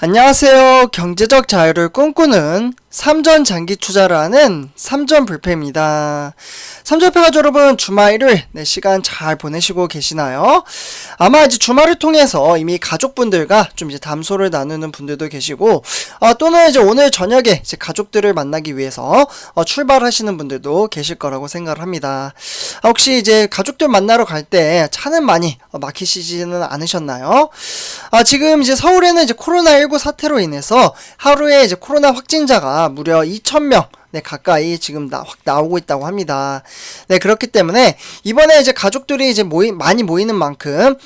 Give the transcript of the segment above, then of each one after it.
안녕하세요. 경제적 자유를 꿈꾸는 삼전 장기 투자를 하는 삼전불패입니다. 삼전불패 여러분, 주말 일요일 시간 잘 보내시고 계시나요? 아마 이제 주말을 통해서 이미 가족분들과 좀 이제 담소를 나누는 분들도 계시고, 또는 이제 오늘 저녁에 이제 가족들을 만나기 위해서 출발하시는 분들도 계실 거라고 생각을 합니다. 혹시 이제 가족들 만나러 갈 때 차는 많이 막히시지는 않으셨나요? 지금 이제 서울에는 이제 코로나19 사태로 인해서 하루에 이제 코로나 확진자가 무려 2,000명 가까이 지금 확 나오고 있다고 합니다. 네, 그렇기 때문에 이번에 이제 가족들이 이제 많이 모이는 만큼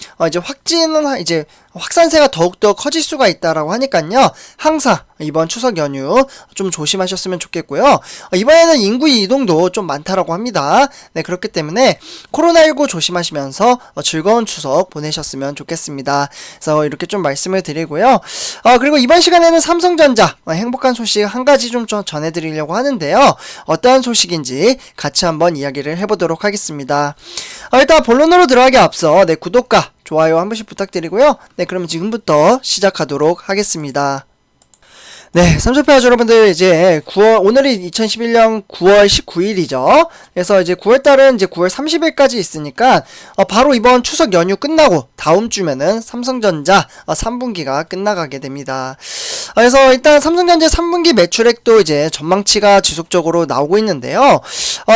이제 확산세가 더욱더 커질 수가 있다라고 하니까요. 항상 이번 추석 연휴 좀 조심하셨으면 좋겠고요. 이번에는 인구 이동도 좀 많다라고 합니다. 네, 그렇기 때문에 코로나19 조심하시면서 즐거운 추석 보내셨으면 좋겠습니다. 그래서 이렇게 좀 말씀을 드리고요. 그리고 이번 시간에는 삼성전자 행복한 소식 한 가지 좀 전해드리려고 하는데요. 어떠한 소식인지 같이 한번 이야기를 해보도록 하겠습니다. 일단 본론으로 들어가기 앞서 구독과 좋아요 한 번씩 부탁드리고요. 그럼 지금부터 시작하도록 하겠습니다. 네, 삼성패 여러분들, 이제 오늘이 2011년 9월 19일이죠. 그래서 이제 9월달은 이제 9월 30일까지 있으니까, 바로 이번 추석 연휴 끝나고 다음 주면은 삼성전자 3분기가 끝나가게 됩니다. 그래서 일단 삼성전자 3분기 매출액도 이제 전망치가 지속적으로 나오고 있는데요.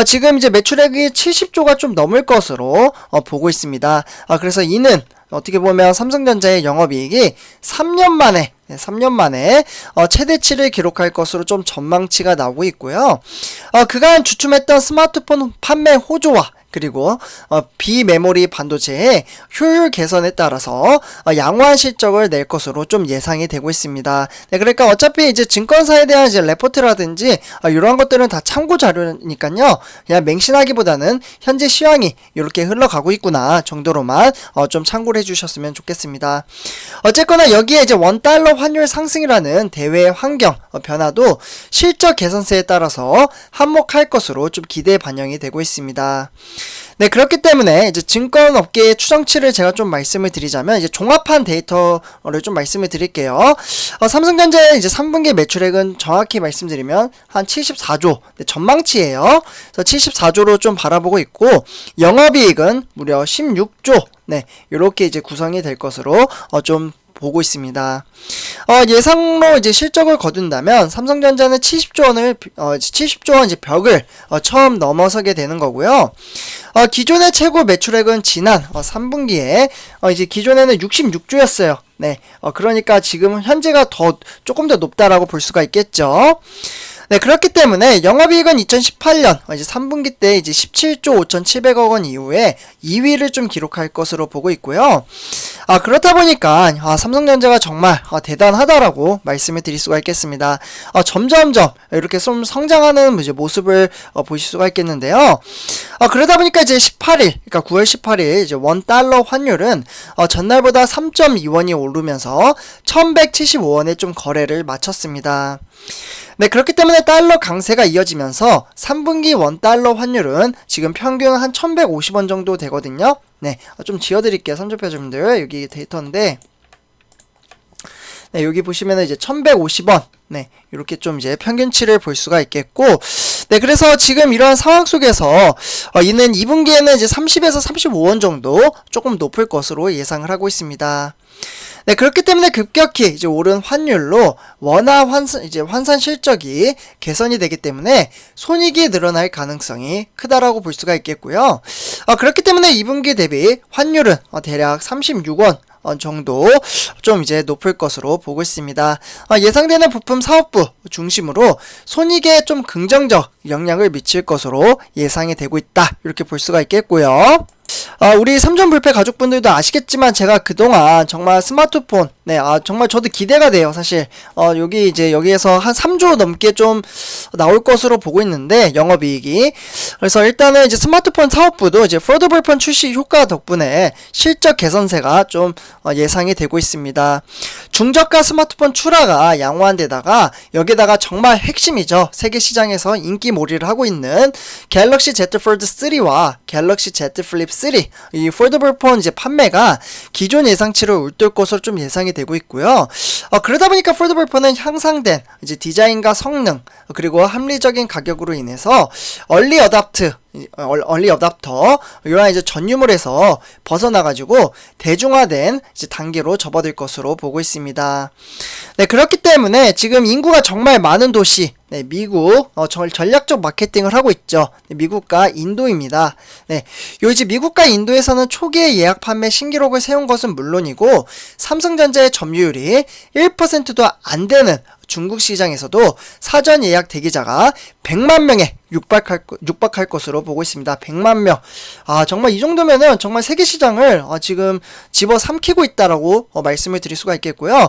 지금 이제 매출액이 70조가 좀 넘을 것으로 보고 있습니다. 그래서 이는 어떻게 보면 삼성전자의 영업이익이 3년 만에 최대치를 기록할 것으로 좀 전망치가 나오고 있고요. 그간 주춤했던 스마트폰 판매 호조와 그리고 비메모리 반도체의 효율 개선에 따라서 양호한 실적을 낼 것으로 좀 예상이 되고 있습니다. 네, 그러니까 어차피 이제 증권사에 대한 이제 레포트라든지 이러한 것들은 다 참고 자료니까요. 그냥 맹신하기보다는 현재 시황이 이렇게 흘러가고 있구나 정도로만 좀 참고를 해주셨으면 좋겠습니다. 어쨌거나 여기에 이제 원달러 환율 상승이라는 대외 환경 변화도 실적 개선세에 따라서 한몫할 것으로 좀 기대 반영이 되고 있습니다. 네, 그렇기 때문에 이제 증권업계의 추정치를 제가 좀 말씀을 드리자면 이제 종합한 데이터를 좀 말씀을 드릴게요. 삼성전자의 이제 3분기 매출액은 정확히 말씀드리면 한 74조 전망치예요. 그래서 74조로 좀 바라보고 있고 영업이익은 무려 16조 이렇게 이제 구성이 될 것으로 좀 보고 있습니다. 예상로 이제 실적을 거둔다면 삼성전자는 70조 원 이제 벽을 처음 넘어서게 되는 거고요. 기존의 최고 매출액은 지난 3분기에 이제 기존에는 66조였어요. 네, 그러니까 지금 현재가 조금 더 높다라고 볼 수가 있겠죠. 네, 그렇기 때문에 영업이익은 2018년 이제 3분기 때 이제 17조 5,700억 원 이후에 2위를 좀 기록할 것으로 보고 있고요. 그렇다 보니까 삼성전자가 정말 대단하다라고 말씀을 드릴 수가 있겠습니다. 점점점 이렇게 좀 성장하는 이제 모습을 보실 수가 있겠는데요. 그러다 보니까 이제 18일, 그러니까 9월 18일 이제 원 달러 환율은 전날보다 3.2원이 오르면서 1,175원에 좀 거래를 마쳤습니다. 네, 그렇기 때문에 달러 강세가 이어지면서 3분기 원달러 환율은 지금 평균 한 1,150원 정도 되거든요. 네, 좀 지어드릴게요. 삼조표점들 여기 데이터인데, 네, 여기 보시면은 이제 1,150원, 네, 이렇게 좀 이제 평균치를 볼 수가 있겠고, 네, 그래서 지금 이러한 상황 속에서 이는 2분기에는 이제 30에서 35원 정도 조금 높을 것으로 예상을 하고 있습니다. 네, 그렇기 때문에 급격히 이제 오른 환율로 원화 환산 실적이 개선이 되기 때문에 손익이 늘어날 가능성이 크다라고 볼 수가 있겠고요. 그렇기 때문에 2분기 대비 환율은 대략 36원 정도 좀 이제 높을 것으로 보고 있습니다. 예상되는 부품 사업부 중심으로 손익에 좀 긍정적 영향을 미칠 것으로 예상이 되고 있다. 이렇게 볼 수가 있겠고요. 우리 삼전불패 가족분들도 아시겠지만 제가 그동안 정말 스마트폰 정말 저도 기대가 돼요. 사실 여기에서 한 3조 넘게 좀 나올 것으로 보고 있는데 영업이익이, 그래서 일단은 이제 스마트폰 사업부도 이제 폴더블폰 출시 효과 덕분에 실적 개선세가 좀 예상이 되고 있습니다. 중저가 스마트폰 출하가 양호한 데다가 여기다가 정말 핵심이죠. 세계 시장에서 인기몰이를 하고 있는 갤럭시 Z 폴드 3와 갤럭시 Z 플립 3 이 폴더블 폰 이제 판매가 기존 예상치를 웃돌 것으로 좀 예상이 되고 있고요. 그러다 보니까 폴더블 폰은 향상된 이제 디자인과 성능 그리고 합리적인 가격으로 인해서 얼리 어답터 이러한 이제 전유물에서 벗어나가지고 대중화된 이제 단계로 접어들 것으로 보고 있습니다. 네, 그렇기 때문에 지금 인구가 정말 많은 도시, 네, 미국 전략적 마케팅을 하고 있죠. 네, 미국과 인도입니다. 네, 요 이제 미국과 인도에서는 초기에 예약 판매 신기록을 세운 것은 물론이고 삼성전자의 점유율이 1%도 안 되는 중국 시장에서도 사전 예약 대기자가 100만 명에 육박할 것으로 보고 있습니다. 100만 명. 정말 이 정도면은 정말 세계 시장을 지금 집어삼키고 있다라고 말씀을 드릴 수가 있겠고요.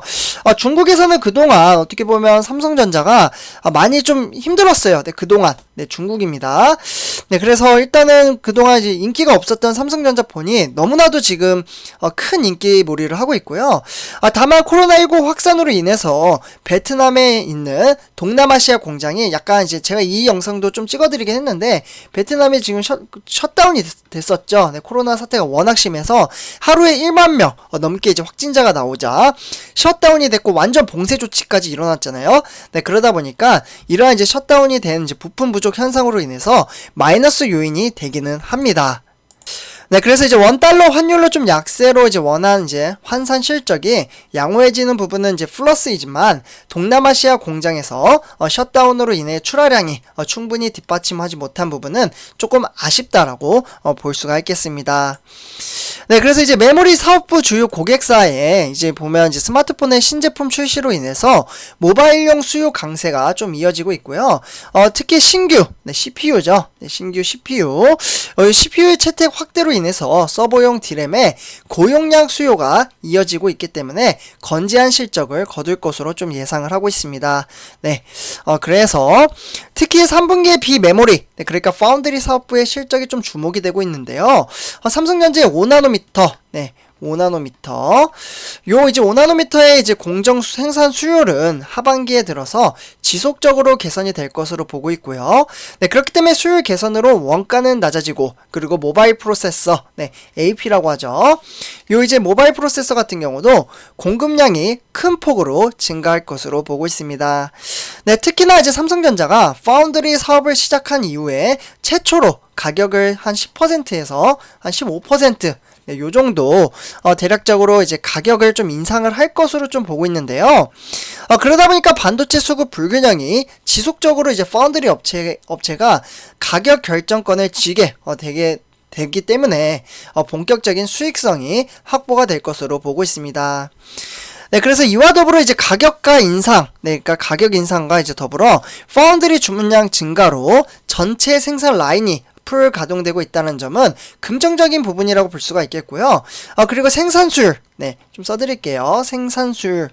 중국에서는 그동안 어떻게 보면 삼성전자가 많이 좀 힘들었어요. 네, 그동안. 네, 중국입니다. 네, 그래서 일단은 그동안 이제 인기가 없었던 삼성전자 폰이 너무나도 지금 큰 인기몰이를 하고 있고요. 다만 코로나19 확산으로 인해서 베트남에 있는 동남아시아 공장이 약간 이제 제가 이 영상도 좀 찍어드리긴 했는데 베트남이 지금 셧다운이 됐었죠. 네, 코로나 사태가 워낙 심해서 하루에 1만 명 넘게 이제 확진자가 나오자 셧다운이 됐고 완전 봉쇄 조치까지 일어났잖아요. 네, 그러다 보니까 이러한 이제 셧다운이 된 이제 부품 부족 현상으로 인해서 마이너스 요인이 되기는 합니다. 네, 그래서 이제 원달러 환율로 좀 약세로 이제 원한 이제 환산 실적이 양호해지는 부분은 이제 플러스이지만 동남아시아 공장에서 셧다운으로 인해 출하량이 충분히 뒷받침하지 못한 부분은 조금 아쉽다라고 볼 수가 있겠습니다. 네, 그래서 이제 메모리 사업부 주요 고객사에 이제 보면 이제 스마트폰의 신제품 출시로 인해서 모바일용 수요 강세가 좀 이어지고 있고요. 특히 신규 CPU죠. 네, 신규 CPU, CPU의 채택 확대로 인해서 서버용 D램의 고용량 수요가 이어지고 있기 때문에 건재한 실적을 거둘 것으로 좀 예상을 하고 있습니다. 네, 그래서 특히 3분기의 비메모리, 네, 그러니까 파운드리 사업부의 실적이 좀 주목이 되고 있는데요. 삼성전자의 5나노미터, 네, 5나노미터. 요 이제 5나노미터의 이제 공정 생산 수율은 하반기에 들어서 지속적으로 개선이 될 것으로 보고 있고요. 네, 그렇기 때문에 수율 개선으로 원가는 낮아지고 그리고 모바일 프로세서, 네, AP라고 하죠. 요 이제 모바일 프로세서 같은 경우도 공급량이 큰 폭으로 증가할 것으로 보고 있습니다. 네, 특히나 이제 삼성전자가 파운드리 사업을 시작한 이후에 최초로 가격을 한 10%에서 한 15% 네, 요 정도 대략적으로 이제 가격을 좀 인상을 할 것으로 좀 보고 있는데요. 그러다 보니까 반도체 수급 불균형이 지속적으로 이제 파운드리 업체가 가격 결정권을 쥐게 되기 때문에 본격적인 수익성이 확보가 될 것으로 보고 있습니다. 네, 그래서 이와 더불어 이제 가격과 인상, 네, 그러니까 가격 인상과 이제 더불어 파운드리 주문량 증가로 전체 생산 라인이 풀 가동되고 있다는 점은 긍정적인 부분이라고 볼 수가 있겠고요. 그리고 생산수율, 네, 좀 써드릴게요. 생산수율.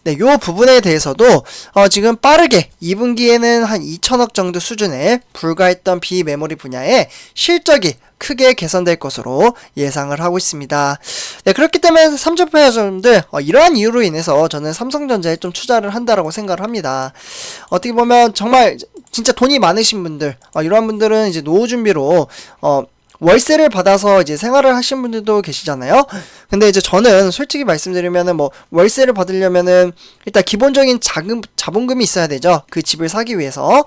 네, 요 부분에 대해서도 지금 빠르게 2분기에는 한 2천억 정도 수준에 불과했던 비메모리 분야의 실적이 크게 개선될 것으로 예상을 하고 있습니다. 네, 그렇기 때문에 삼성전자분들 이러한 이유로 인해서 저는 삼성전자에 좀 투자를 한다라고 생각을 합니다. 어떻게 보면 정말 진짜 돈이 많으신 분들, 이러한 분들은 이제 노후 준비로 월세를 받아서 이제 생활을 하신 분들도 계시잖아요. 근데 이제 저는 솔직히 말씀드리면은 뭐 월세를 받으려면은 일단 기본적인 자본금이 있어야 되죠. 그 집을 사기 위해서.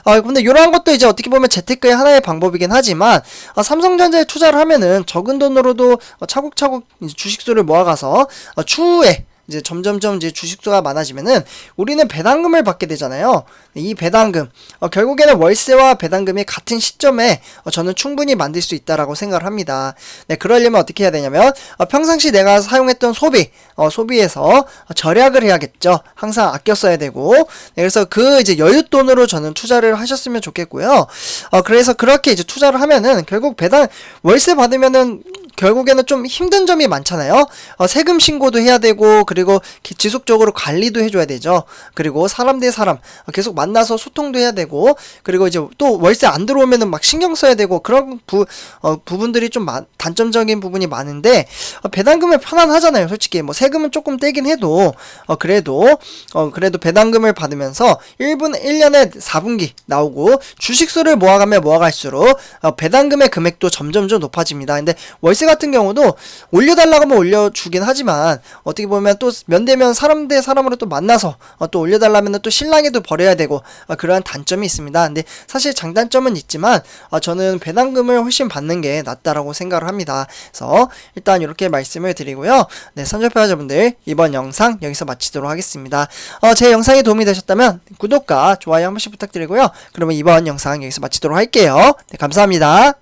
근데 이러한 것도 이제 어떻게 보면 재테크의 하나의 방법이긴 하지만 삼성전자에 투자를 하면은 적은 돈으로도 차곡차곡 이제 주식수를 모아가서 추후에 이제 점점점 이제 주식수가 많아지면은 우리는 배당금을 받게 되잖아요. 이 배당금 결국에는 월세와 배당금이 같은 시점에 저는 충분히 만들 수 있다라고 생각을 합니다. 네, 그러려면 어떻게 해야 되냐면 평상시 내가 사용했던 소비에서 절약을 해야겠죠. 항상 아껴 써야 되고, 네, 그래서 그 이제 여윳돈으로 저는 투자를 하셨으면 좋겠고요. 그래서 그렇게 이제 투자를 하면은 결국 월세 받으면은 결국에는 좀 힘든 점이 많잖아요. 세금 신고도 해야 되고, 그리고 지속적으로 관리도 해줘야 되죠. 그리고 사람 대 사람 계속 만나서 소통도 해야 되고, 그리고 이제 또 월세 안 들어오면은 막 신경 써야 되고, 그런 부분들이 좀 단점적인 부분이 많은데, 배당금은 편안하잖아요. 솔직히 뭐 세금은 조금 떼긴 해도 그래도 배당금을 받으면서 1년에 4분기 나오고, 주식수를 모아가면 모아갈수록 배당금의 금액도 점점점 높아집니다. 근데 월세 같은 경우도 올려달라고 하면 올려주긴 하지만, 어떻게 보면 또 면대면 사람 대 사람으로 또 만나서 또 올려달라면 또 신랑에도 버려야 되고, 그러한 단점이 있습니다. 근데 사실 장단점은 있지만 저는 배당금을 훨씬 받는 게 낫다라고 생각을 합니다. 그래서 일단 이렇게 말씀을 드리고요. 네, 선조표자분들 이번 영상 여기서 마치도록 하겠습니다. 제 영상이 도움이 되셨다면 구독과 좋아요 한 번씩 부탁드리고요. 그러면 이번 영상 여기서 마치도록 할게요. 네, 감사합니다.